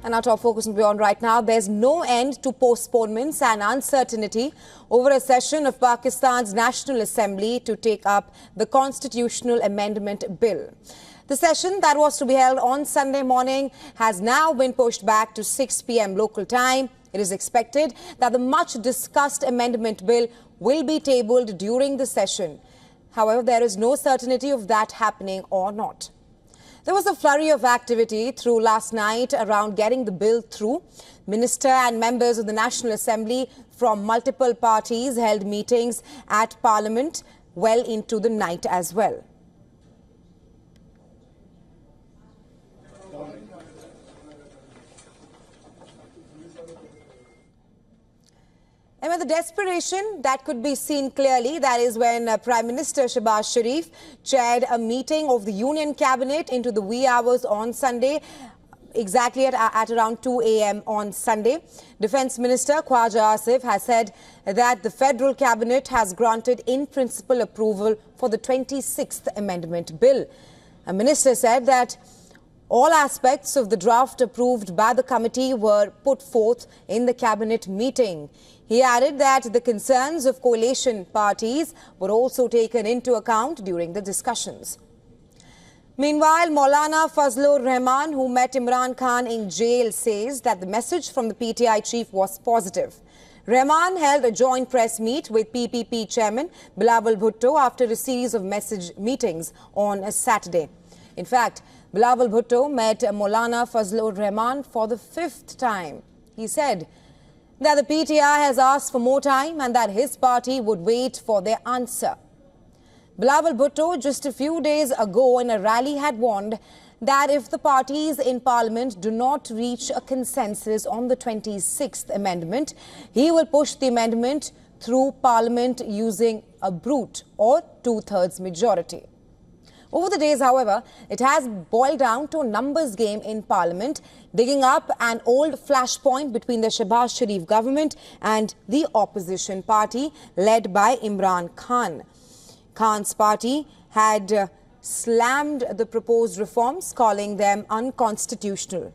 And our top focus on WION right now, there's no end to postponements and uncertainty over a session of Pakistan's National Assembly to take up the Constitutional Amendment Bill. The session that was to be held on Sunday morning has now been pushed back to 6 p.m. local time. It is expected that the much-discussed amendment bill will be tabled during the session. However, there is no certainty of that happening or not. There was a flurry of activity through last night around getting the bill through. Minister and members of the National Assembly from multiple parties held meetings at Parliament well into the night as well. And with the desperation that could be seen clearly, that is when Prime Minister Shehbaz Sharif chaired a meeting of the Union Cabinet into the wee hours on Sunday, exactly at around 2 a.m. on Sunday. Defence Minister Khwaja Asif has said that the Federal Cabinet has granted in-principle approval for the 26th Amendment Bill. A minister said that all aspects of the draft approved by the committee were put forth in the Cabinet meeting. He added that the concerns of coalition parties were also taken into account during the discussions. Meanwhile, Maulana Fazlur Rahman, who met Imran Khan in jail, says that the message from the PTI chief was positive. Rahman held a joint press meet with PPP chairman Bilawal Bhutto after a series of meetings on a Saturday. In fact, Bilawal Bhutto met Maulana Fazlur Rahman for the 5th time. He said that the PTI has asked for more time and that his party would wait for their answer. Bilawal Bhutto just a few days ago in a rally had warned that if the parties in Parliament do not reach a consensus on the 26th Amendment, he will push the amendment through Parliament using a brute or two-thirds majority. Over the days, however, it has boiled down to a numbers game in Parliament, digging up an old flashpoint between the Shehbaz Sharif government and the opposition party led by Imran Khan. Khan's party had slammed the proposed reforms, calling them unconstitutional.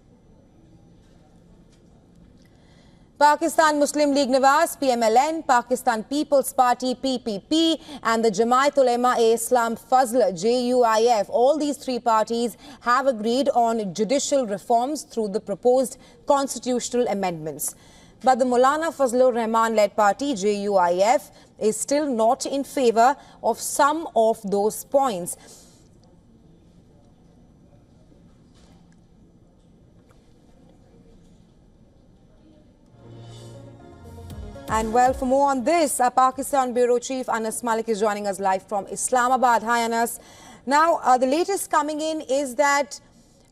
Pakistan Muslim League Nawaz (PMLN), Pakistan People's Party (PPP) and the Jamaat Ulema-e-Islam Fazl (JUIF), all these three parties have agreed on judicial reforms through the proposed constitutional amendments. But the Maulana Fazlur Rahman-led party (JUIF) is still not in favour of some of those points. And well, for more on this, our Pakistan Bureau Chief Anas Malik is joining us live from Islamabad. Hi, Anas. Now, the latest coming in is that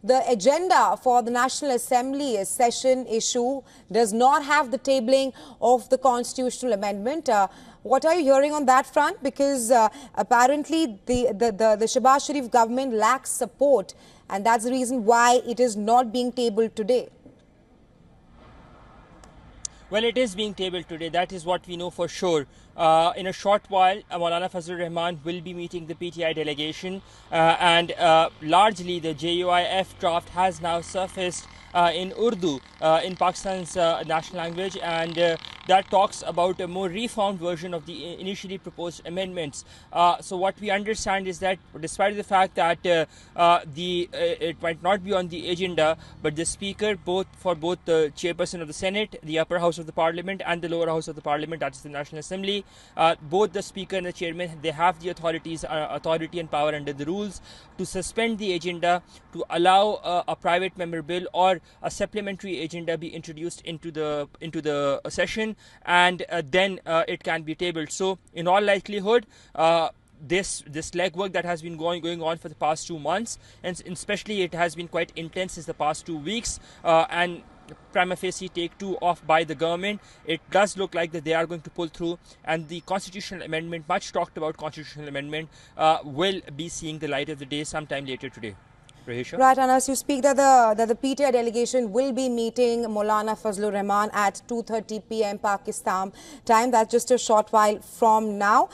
the agenda for the National Assembly session issue does not have the tabling of the constitutional amendment. What are you hearing on that front? Because apparently the Shehbaz Sharif government lacks support, and that's the reason why it is not being tabled today. Well, it is being tabled today. That is what we know for sure. In a short while, Maulana Fazlur Rahman will be meeting the PTI delegation and largely the JUIF draft has now surfaced in Urdu, in Pakistan's national language, and that talks about a more reformed version of the initially proposed amendments. So what we understand is that despite the fact that it might not be on the agenda, but the speaker, both the chairperson of the Senate, the upper house of the Parliament and the lower house of the Parliament, that is the National Assembly, both the speaker and the chairman, they have the authority and power under the rules to suspend the agenda, to allow a private member bill or a supplementary agenda be introduced into the session, and then it can be tabled. So in all likelihood, this legwork that has been going on for the past 2 months, and especially it has been quite intense since the past 2 weeks, and prima facie take 2 off by the government, it does look like that they are going to pull through, and the constitutional amendment, much talked about constitutional amendment, will be seeing the light of the day sometime later today. Rahisha. Right, Anas, you speak that the PTI delegation will be meeting Maulana Fazlur Rahman at 2:30 p.m. Pakistan time. That's just a short while from now.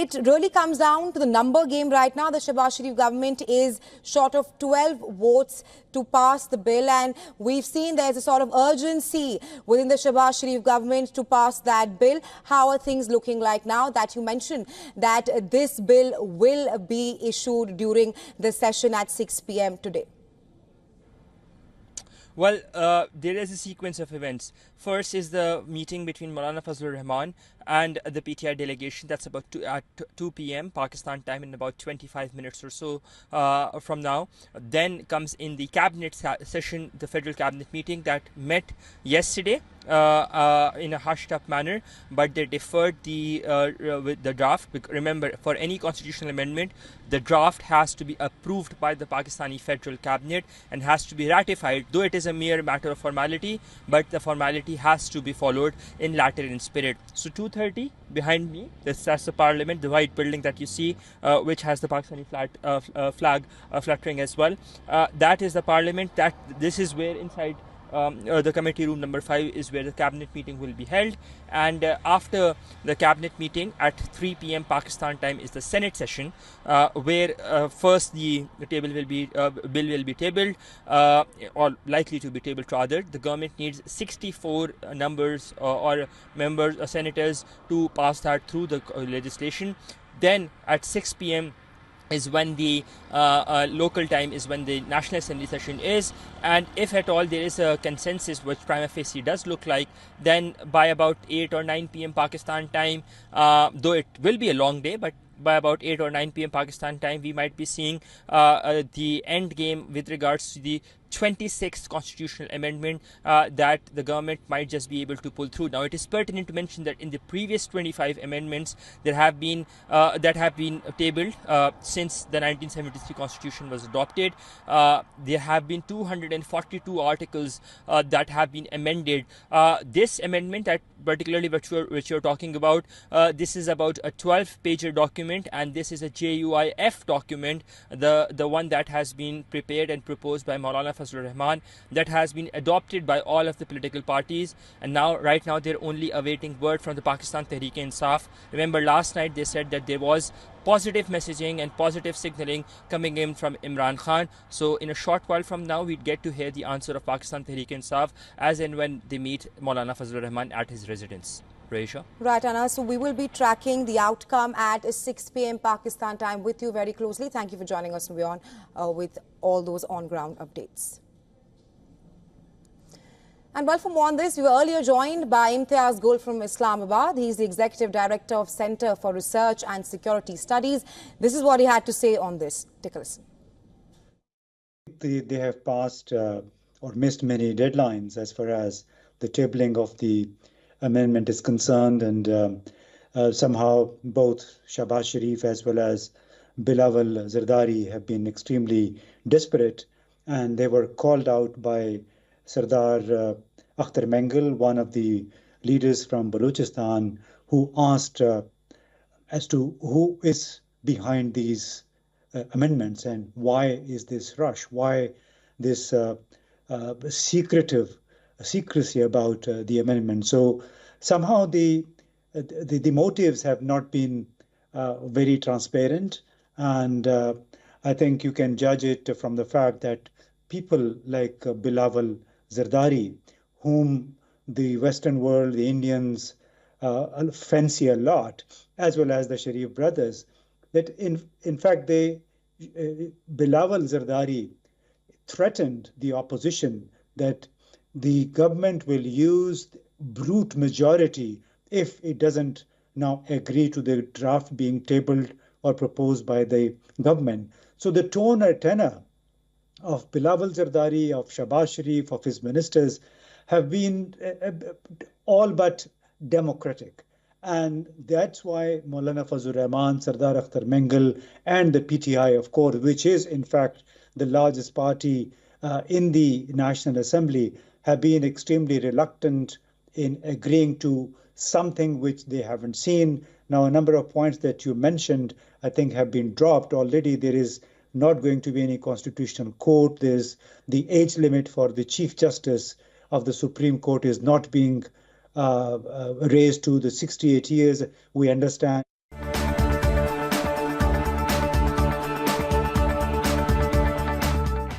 It really comes down to the number game right now. The Shehbaz Sharif government is short of 12 votes to pass the bill, and we've seen there's a sort of urgency within the Shehbaz Sharif government to pass that bill. How are things looking like now that you mentioned that this bill will be issued during the session at 6 p.m. today? Well, there is a sequence of events. First is the meeting between Maulana Fazlur Rahman and the PTI delegation. That's about at 2 p.m. Pakistan time, in about 25 minutes or so from now. Then comes in the cabinet session, the federal cabinet meeting that met yesterday in a hushed up manner, but they deferred with the draft. Remember, for any constitutional amendment, the draft has to be approved by the Pakistani federal cabinet and has to be ratified, though it is a mere matter of formality, but the formality has to be followed in letter and spirit. So 2:30 behind me, that's the parliament, the white building that you see, which has the Pakistani flag fluttering as well. That is the parliament. This is where inside the committee room number 5 is where the cabinet meeting will be held, and after the cabinet meeting at 3 p.m. Pakistan time is the Senate session, where first the bill will be tabled, or likely to be tabled rather. The government needs 64 numbers or members or senators to pass that through the legislation. Then at 6 p.m. is when the local time is when the National Assembly session is, and if at all there is a consensus, which prima facie does look like, then by about 8 or 9 p.m. Pakistan time, though it will be a long day, but by about 8 or 9 p.m. Pakistan time, we might be seeing the end game with regards to the 26th constitutional amendment that the government might just be able to pull through. Now, it is pertinent to mention that in the previous 25 amendments that have been tabled since the 1973 constitution was adopted, there have been 242 articles that have been amended. This amendment, that particularly which you're talking about, this is about a 12-pager document, and this is a JUIF document, the one that has been prepared and proposed by Maulana Fazlur Rahman, that has been adopted by all of the political parties, and right now they're only awaiting word from the Pakistan Tehreek-e-Insaf. Remember, last night they said that there was positive messaging and positive signaling coming in from Imran Khan. So in a short while from now, we'd get to hear the answer of Pakistan Tehreek-e-Insaf as and when they meet Maulana Fazlur Rahman at his residence. Raisha. Right, Anna. So we will be tracking the outcome at 6 p.m. Pakistan time with you very closely. Thank you for joining us, WION, with all those on-ground updates. And well, for more on this, we were earlier joined by Imtiaz Gul from Islamabad. He's the Executive Director of Center for Research and Security Studies. This is what he had to say on this. Take a listen. They have passed or missed many deadlines as far as the tabling of the amendment is concerned, and somehow both Shehbaz Sharif as well as Bilawal Zardari have been extremely desperate, and they were called out by Sardar Akhtar Mengal, one of the leaders from Balochistan, who asked as to who is behind these amendments and why is this rush, why this secrecy about the amendment. So somehow the motives have not been very transparent, and I think you can judge it from the fact that people like Bilawal Zardari, whom the Western world, the Indians fancy a lot, as well as the Sharif brothers, that in fact Bilawal Zardari threatened the opposition that the government will use brute majority if it doesn't now agree to the draft being tabled or proposed by the government. So the tone or tenor of Bilawal Zardari, of Shehbaz Sharif, of his ministers have been all but democratic. And that's why Maulana Fazlur Rahman, Sardar Akhtar Mengal, and the PTI, of course, which is in fact the largest party in the National Assembly, have been extremely reluctant in agreeing to something which they haven't seen. Now, a number of points that you mentioned, I think, have been dropped already. There is not going to be any constitutional court. There's the age limit for the Chief Justice of the Supreme Court is not being raised to the 68 years. We understand